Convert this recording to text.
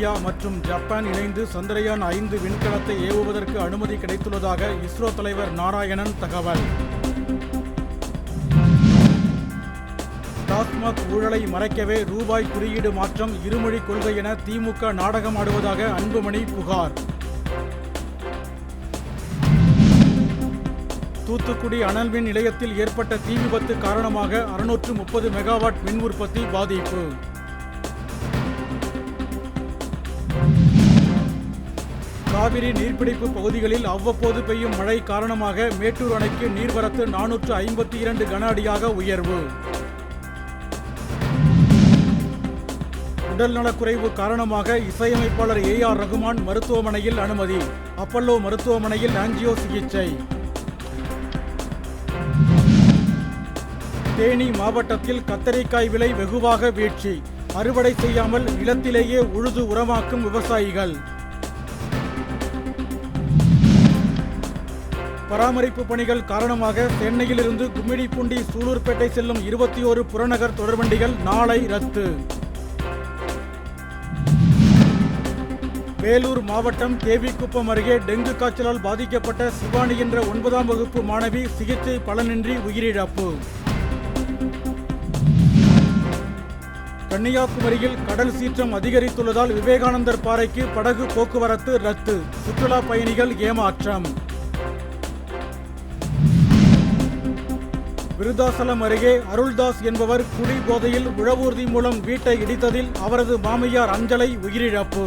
India மற்றும் Japan இணைந்து சந்திரயான் 5 விண்கலத்தை ஏவுவதற்கு அனுமதி கிடைத்துள்ளதாக இஸ்ரோ தலைவர் நாராயணன் தகவல். டாஸ்மாக் ஊழலை மறைக்கவே ரூபாய் குறியீடு மாற்றம் இருமொழி கொள்கை என திமுக நாடகம் ஆடுவதாக அன்புமணி புகார். தூத்துக்குடி அனல் மின் நிலையத்தில் ஏற்பட்ட தீ விபத்து காரணமாக 630 மெகாவாட் மின் உற்பத்தி பாதிப்பு. காவிரி நீர்பிடிப்பு பகுதிகளில் அவ்வப்போது பெய்யும் மழை காரணமாக மேட்டூர் அணைக்கு நீர்வரத்து 452 கன அடியாக உயர்வு. உடல்நலக்குறைவு காரணமாக இசையமைப்பாளர் AR ரகுமான் மருத்துவமனையில் அனுமதி. அப்பல்லோ மருத்துவமனையில் ஆஞ்சியோ சிகிச்சை. தேனி மாவட்டத்தில் கத்தரிக்காய் விலை வெகுவாக வீழ்ச்சி. அறுவடை செய்யாமல் நிலத்திலேயே உழுது உரமாக்கும் விவசாயிகள். பராமரிப்பு பணிகள் காரணமாக சென்னையிலிருந்து கும்மிடிப்பூண்டி சூலூர்பேட்டை செல்லும் 21 புறநகர் தொடர்வண்டிகள் நாளை ரத்து. வேலூர் மாவட்டம் கேவிக்குப்பம் அருகே டெங்கு காய்ச்சலால் பாதிக்கப்பட்ட சிவானி என்ற 9ஆம் வகுப்பு மாணவி சிகிச்சை பலனின்றி உயிரிழப்பு. கன்னியாகுமரியில் கடல் சீற்றம் அதிகரித்துள்ளதால் விவேகானந்தர் பாறைக்கு படகு போக்குவரத்து ரத்து. சுற்றுலா பயணிகள் ஏமாற்றம். விருதாசலம் அருகே அருள்தாஸ் என்பவர் குடி போதையில் உழவூர்தி மூலம் வீட்டை இடித்ததில் அவரது மாமியார் அஞ்சலை உயிரிழப்பு.